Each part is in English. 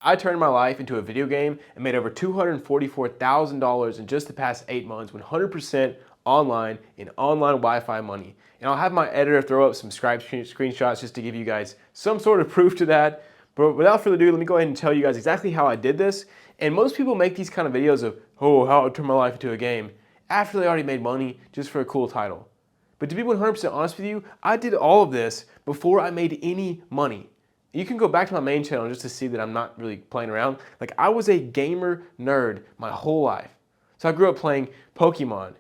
I turned my life into a video game and made over $244,000 in just the past 8 months, 100% online in online Wi-Fi money. And I'll have my editor throw up some screenshots just to give you guys some sort of proof to that. But without further ado, let me go ahead and tell you guys exactly how I did this. And most people make these kind of videos of, oh, how I turned my life into a game, after they already made money just for a cool title. But to be 100% honest with you, I did all of this before I made any money. You can go back to my main channel just to see that I'm not really playing around. Like, I was a gamer nerd my whole life. So I grew up playing Pokemon,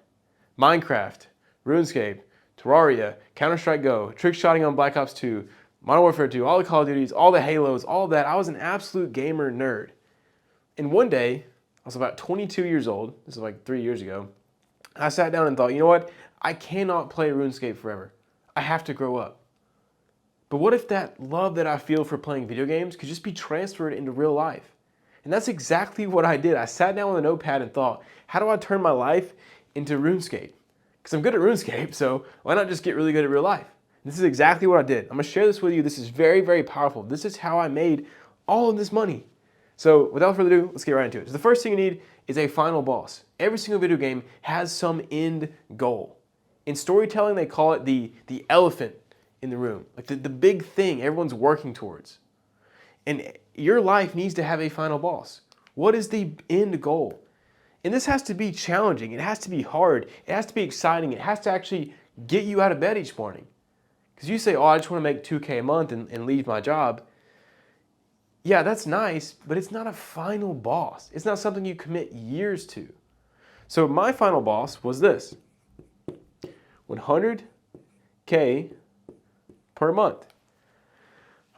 Minecraft, RuneScape, Terraria, Counter-Strike Go, trick-shotting on Black Ops 2, Modern Warfare 2, all the Call of Duties, all the Halos, all of that. I was an absolute gamer nerd. And one day, I was about 22 years old, this is like 3 years ago, I sat down and thought, you know what? I cannot play RuneScape forever. I have to grow up. But what if that love that I feel for playing video games could just be transferred into real life? And that's exactly what I did. I sat down with a notepad and thought, how do I turn my life into RuneScape? Because I'm good at RuneScape, so why not just get really good at real life? This is exactly what I did. I'm going to share this with you. This is very, very powerful. This is how I made all of this money. So without further ado, let's get right into it. So the first thing you need is a final boss. Every single video game has some end goal. In storytelling, they call it the elephant in the room, like the big thing everyone's working towards. And your life needs to have a final boss. What is the end goal? And this has to be challenging. It has to be hard. It has to be exciting. It has to actually get you out of bed each morning. Because you say, oh, I just want to make $2K a month and leave my job. Yeah, that's nice, but it's not a final boss. It's not something you commit years to. So my final boss was this: 100K per month.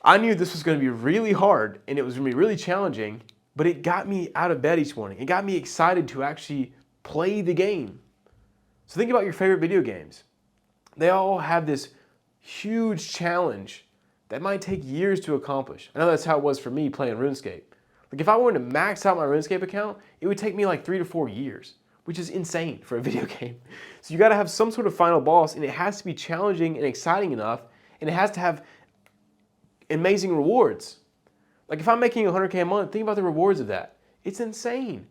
I knew this was going to be really hard and it was going to be really challenging, but it got me out of bed each morning. It got me excited to actually play the game. So think about your favorite video games. They all have this huge challenge that might take years to accomplish. I know that's how it was for me playing RuneScape. Like, if I wanted to max out my RuneScape account, it would take me like 3 to 4 years, which is insane for a video game. So you got to have some sort of final boss, and it has to be challenging and exciting enough, and it has to have amazing rewards. Like, if I'm making 100K a month, think about the rewards of that. It's insane.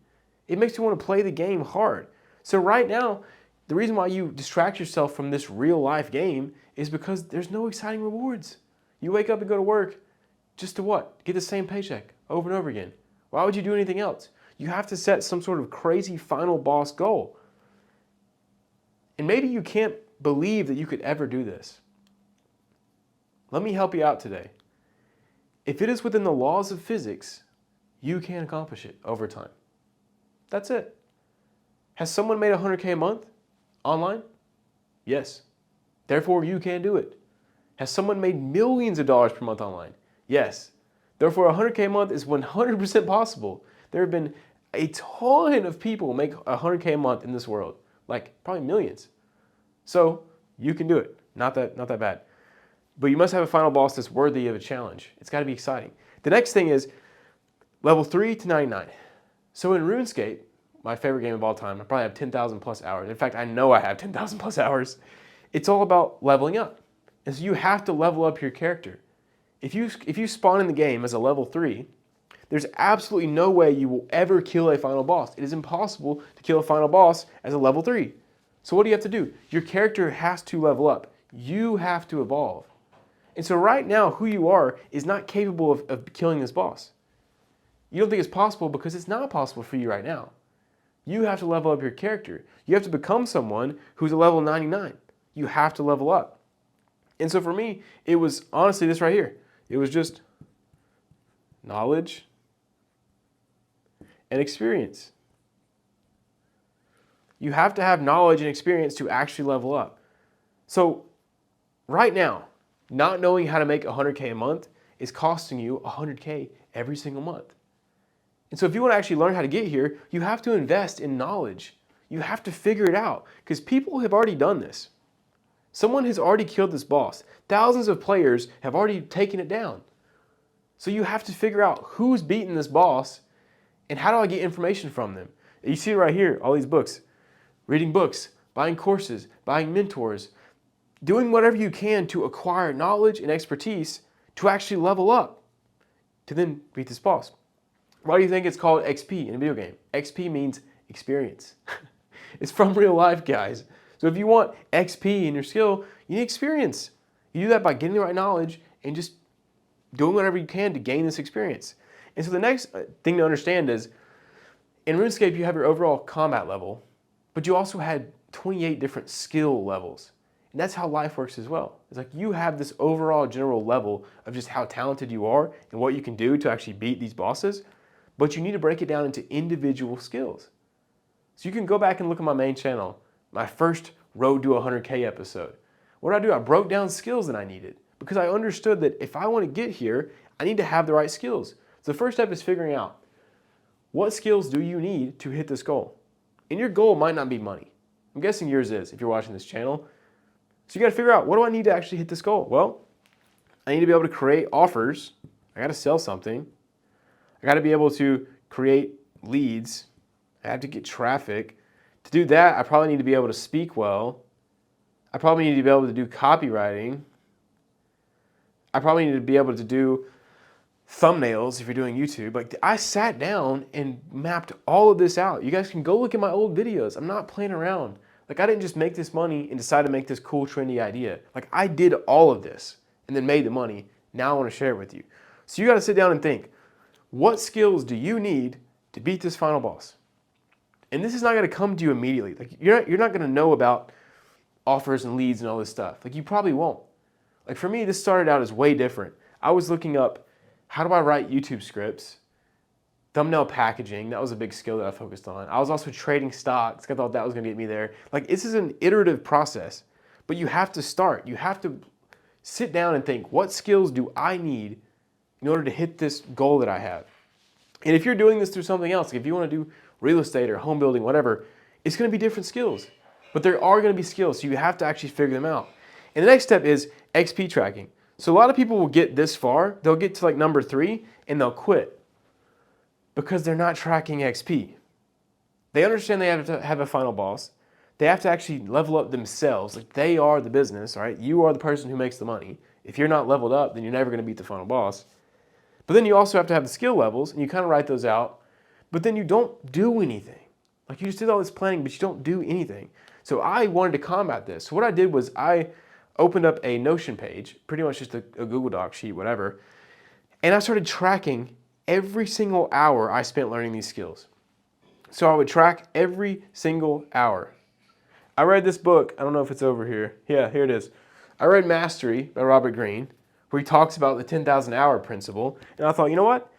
It makes you want to play the game hard. So right now, the reason why you distract yourself from this real life game is because there's no exciting rewards. You wake up and go to work just to what? Get the same paycheck over and over again. Why would you do anything else? You have to set some sort of crazy final boss goal. And maybe you can't believe that you could ever do this. Let me help you out today. If it is within the laws of physics, you can accomplish it over time. That's it. Has someone made 100K a month online? Yes. Therefore, you can do it. Has someone made millions of dollars per month online? Yes. Therefore, 100K a month is 100% possible. There have been a ton of people make 100K a month in this world, like probably millions. So you can do it. Not that bad. But you must have a final boss that's worthy of a challenge. It's got to be exciting. The next thing is level 3 to 99. So in RuneScape, my favorite game of all time, I probably have 10,000 plus hours. In fact, I know I have 10,000 plus hours. It's all about leveling up. And so you have to level up your character. If you spawn in the game as a level 3, there's absolutely no way you will ever kill a final boss. It is impossible to kill a final boss as a level 3. So what do you have to do? Your character has to level up. You have to evolve. And so right now, who you are is not capable of killing this boss. You don't think it's possible because it's not possible for you right now. You have to level up your character. You have to become someone who's a level 99. You have to level up. And so for me, it was honestly this right here. It was just knowledge and experience. You have to have knowledge and experience to actually level up. So right now, not knowing how to make 100K a month is costing you 100K every single month. And so if you want to actually learn how to get here, you have to invest in knowledge. You have to figure it out because people have already done this. Someone has already killed this boss. Thousands of players have already taken it down. So you have to figure out who's beaten this boss and how do I get information from them. You see it right here, all these books. Reading books, buying courses, buying mentors, doing whatever you can to acquire knowledge and expertise to actually level up, to then beat this boss. Why do you think it's called XP in a video game? XP means experience. It's from real life, guys. So if you want XP in your skill, you need experience. You do that by getting the right knowledge and just doing whatever you can to gain this experience. And so the next thing to understand is, in RuneScape, you have your overall combat level, but you also had 28 different skill levels. And that's how life works as well. It's like you have this overall general level of just how talented you are and what you can do to actually beat these bosses, but you need to break it down into individual skills. So you can go back and look at my main channel, my first Road to 100K episode. What did I do? I broke down skills that I needed because I understood that if I want to get here, I need to have the right skills. So the first step is figuring out what skills do you need to hit this goal? And your goal might not be money. I'm guessing yours is if you're watching this channel. So you got to figure out, what do I need to actually hit this goal? Well, I need to be able to create offers. I got to sell something. I got to be able to create leads. I have to get traffic. To do that, I probably need to be able to speak well. I probably need to be able to do copywriting. I probably need to be able to do thumbnails if you're doing YouTube. Like, I sat down and mapped all of this out. You guys can go look at my old videos. I'm not playing around. Like, I didn't just make this money and decide to make this cool, trendy idea. Like, I did all of this and then made the money. Now I want to share it with you. So you got to sit down and think, what skills do you need to beat this final boss? And this is not going to come to you immediately. Like, you're not going to know about offers and leads and all this stuff. Like, you probably won't. Like, for me, this started out as way different. I was looking up, how do I write YouTube scripts? Thumbnail packaging, that was a big skill that I focused on. I was also trading stocks. I thought that was going to get me there. Like, this is an iterative process, but you have to start. You have to sit down and think, what skills do I need in order to hit this goal that I have? And if you're doing this through something else, like if you want to do real estate or home building, whatever, it's going to be different skills. But there are going to be skills, so you have to actually figure them out. And the next step is XP tracking. So a lot of people will get this far, they'll get to like number 3, and they'll quit because they're not tracking XP. They understand they have to have a final boss. They have to actually level up themselves. Like, they are the business, right? You are the person who makes the money. If you're not leveled up, then you're never going to beat the final boss. But then you also have to have the skill levels, and you kind of write those out, but then you don't do anything. Like, you just did all this planning, but you don't do anything. So I wanted to combat this. So what I did was I opened up a Notion page, pretty much just a Google Doc sheet, whatever, and I started tracking every single hour I spent learning these skills. So I would track every single hour. I read this book, I don't know if it's over here. Yeah, here it is. I read Mastery by Robert Greene, where he talks about the 10,000 hour principle, and I thought, you know what?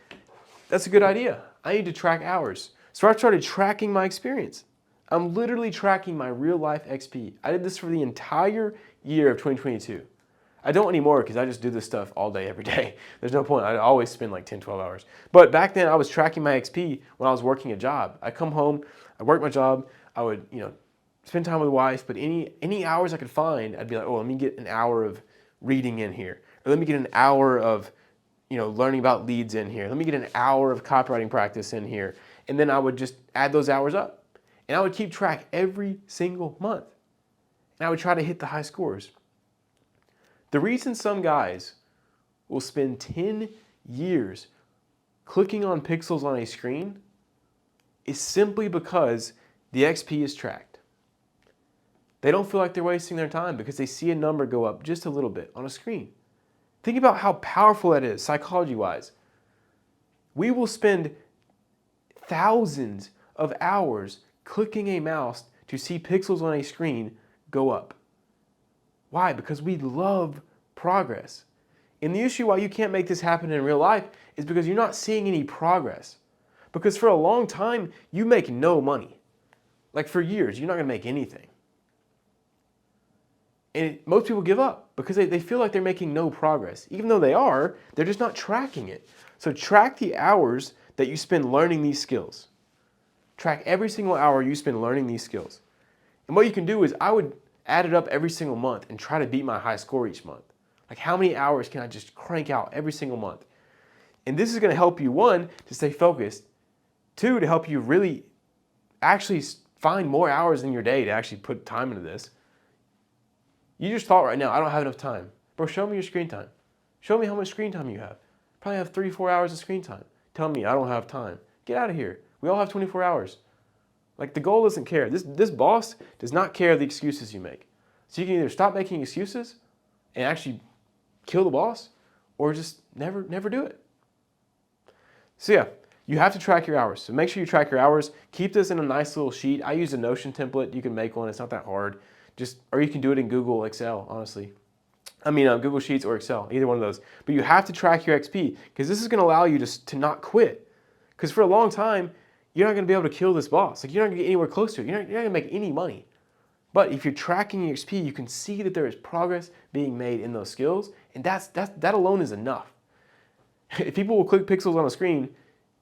That's a good idea. I need to track hours. So I started tracking my experience. I'm literally tracking my real life XP. I did this for the entire year of 2022. I don't anymore because I just do this stuff all day, every day. There's no point. I always spend like 10, 12 hours. But back then I was tracking my XP when I was working a job. I come home, I work my job, I would, spend time with the wife, but any hours I could find, I'd be like, oh, let me get an hour of reading in here. Or let me get an hour of, learning about leads in here. Let me get an hour of copywriting practice in here. And then I would just add those hours up. And I would keep track every single month. And I would try to hit the high scores. The reason some guys will spend 10 years clicking on pixels on a screen is simply because the XP is tracked. They don't feel like they're wasting their time because they see a number go up just a little bit on a screen. Think about how powerful that is psychology-wise. We will spend thousands of hours clicking a mouse to see pixels on a screen go up. Why? Because we love progress. And the issue why you can't make this happen in real life is because you're not seeing any progress. Because for a long time, you make no money. Like, for years, you're not going to make anything. And most people give up because they feel like they're making no progress. Even though they are, they're just not tracking it. So track the hours that you spend learning these skills. Track every single hour you spend learning these skills. And what you can do is I would add it up every single month and try to beat my high score each month. Like, how many hours can I just crank out every single month? And this is going to help you, 1, to stay focused. 2, to help you really actually find more hours in your day to actually put time into this. You just thought right now, I don't have enough time. Bro, show me your screen time. Show me how much screen time you have. Probably have 3-4 hours of screen time. tell me I don't have time. Get out of here. We all have 24 hours. Like, the goal doesn't care. This boss does not care the excuses you make. So you can either stop making excuses and actually kill the boss, or just never do it. So yeah, you have to track your hours. So make sure you track your hours. Keep this in a nice little sheet. I use a Notion template. You can make one. It's not that hard. Or you can do it in Google Excel, honestly. Google Sheets or Excel, either one of those. But you have to track your XP, because this is going to allow you to not quit. Because for a long time, you're not going to be able to kill this boss. Like, you're not going to get anywhere close to it. You're not going to make any money. But if you're tracking your XP, you can see that there is progress being made in those skills, and that alone is enough. If people will click pixels on a screen,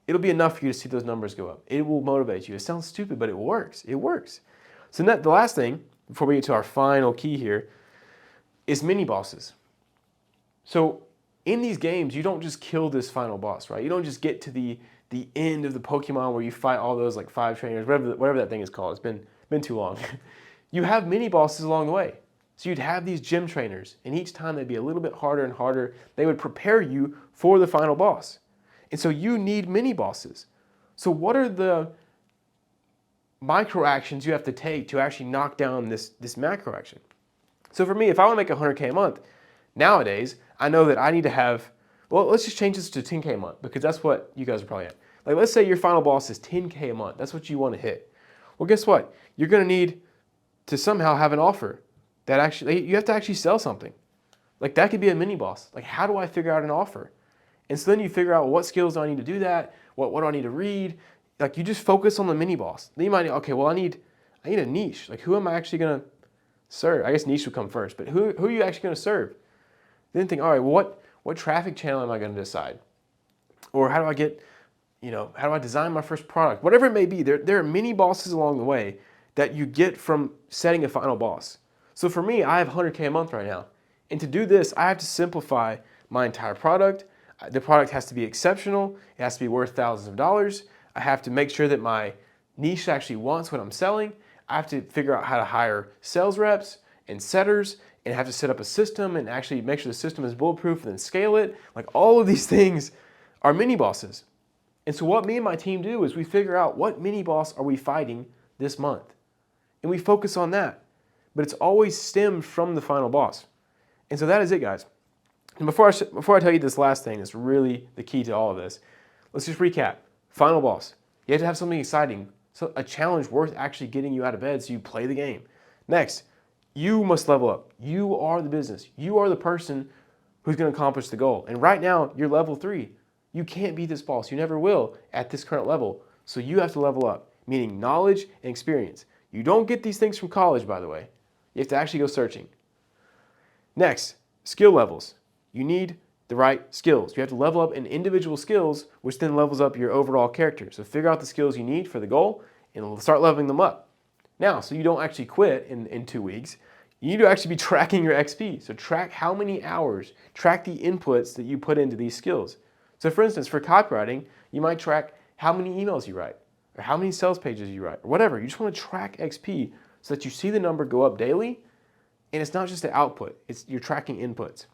it'll be enough for you to see those numbers go up. It will motivate you. It sounds stupid, but it works. It works. So the last thing, before we get to our final key here, is mini bosses. So in these games, you don't just kill this final boss, right? You don't just get to the end of the Pokemon where you fight all those like 5 trainers, whatever that thing is called. It's been too long. You have mini bosses along the way. So you'd have these gym trainers, and each time they'd be a little bit harder and harder. They would prepare you for the final boss. And so you need mini bosses. So what are the micro actions you have to take to actually knock down this macro action? So for me, if I want to make 100K a month, nowadays, I know that I need to have, well, let's just change this to 10K a month, because that's what you guys are probably at. Like, let's say your final boss is 10K a month. That's what you want to hit. Well, guess what? You're going to need to somehow have an offer that actually, you have to actually sell something. Like, that could be a mini boss. Like, how do I figure out an offer? And so then you figure out, well, what skills do I need to do that? What do I need to read? Like, you just focus on the mini boss. Then you might, okay, well, I need a niche. Like, who am I actually going to serve? I guess niche would come first, but who are you actually going to serve? Then think, all right, well, what traffic channel am I going to decide? Or how do I design my first product? Whatever it may be, there are mini bosses along the way that you get from setting a final boss. So for me, I have 100K a month right now. And to do this, I have to simplify my entire product. The product has to be exceptional. It has to be worth thousands of dollars. I have to make sure that my niche actually wants what I'm selling. I have to figure out how to hire sales reps and setters, and have to set up a system and actually make sure the system is bulletproof and then scale it. Like, all of these things are mini bosses. And so what me and my team do is we figure out, what mini boss are we fighting this month? And we focus on that. But it's always stemmed from the final boss. And so that is it, guys. And before I tell you this last thing that's really the key to all of this, let's just recap. Final boss. You have to have something exciting, so a challenge worth actually getting you out of bed so you play the game. Next, you must level up. You are the business. You are the person who's going to accomplish the goal. And right now, you're level 3. You can't beat this boss. You never will at this current level. So you have to level up, meaning knowledge and experience. You don't get these things from college, by the way. You have to actually go searching. Next, skill levels. You need the right skills. You have to level up in individual skills, which then levels up your overall character. So figure out the skills you need for the goal and start leveling them up. Now, so you don't actually quit in 2 weeks, you need to actually be tracking your XP. So track how many hours, track the inputs that you put into these skills. So for instance, for copywriting, you might track how many emails you write, or how many sales pages you write, or whatever. You just want to track XP so that you see the number go up daily, and it's not just the output, you're tracking inputs.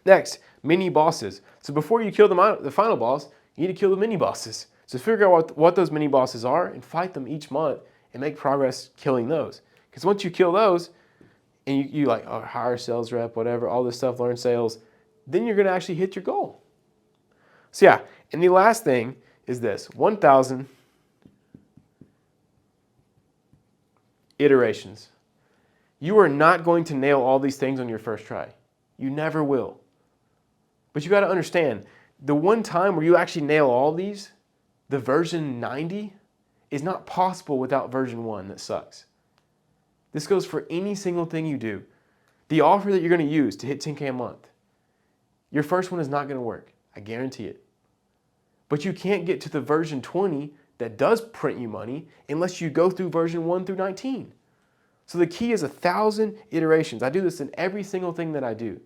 Next, mini bosses. So before you kill the final boss, you need to kill the mini bosses. So figure out what those mini bosses are and fight them each month and make progress killing those. Because once you kill those, and you like hire a sales rep, whatever, all this stuff, learn sales, then you're going to actually hit your goal. So yeah, and the last thing is this: 1,000 iterations. You are not going to nail all these things on your first try. You never will. But you got to understand, the one time where you actually nail all these, the version 90, is not possible without version 1 that sucks. This goes for any single thing you do. The offer that you're going to use to hit 10K a month, your first one is not going to work. I guarantee it. But you can't get to the version 20 that does print you money unless you go through version 1 through 19. So the key is 1,000 iterations. I do this in every single thing that I do.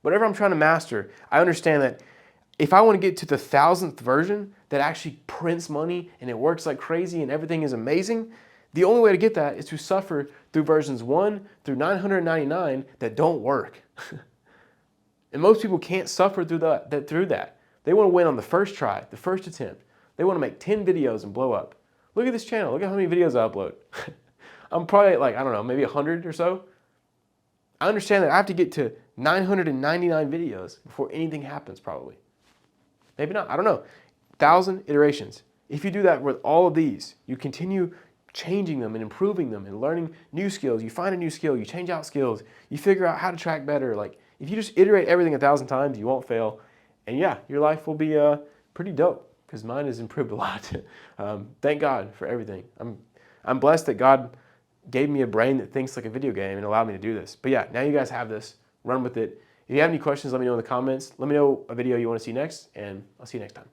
Whatever I'm trying to master, I understand that if I want to get to the 1,000th version that actually prints money and it works like crazy and everything is amazing, the only way to get that is to suffer through versions 1 through 999 that don't work. And most people can't suffer through that. They want to win on the first try, the first attempt. They want to make 10 videos and blow up. Look at this channel. Look at how many videos I upload. I'm probably at like, I don't know, maybe 100 or so. I understand that I have to get to 999 videos before anything happens probably. Maybe not, I don't know. 1,000 iterations. If you do that with all of these, you continue changing them and improving them and learning new skills. You find a new skill, you change out skills, you figure out how to track better. Like if you just iterate everything 1,000 times, you won't fail. And yeah, your life will be pretty dope because mine has improved a lot. Thank God for everything. I'm blessed that God gave me a brain that thinks like a video game and allowed me to do this. But yeah, now you guys have this. Run with it. If you have any questions, let me know in the comments. Let me know a video you want to see next, and I'll see you next time.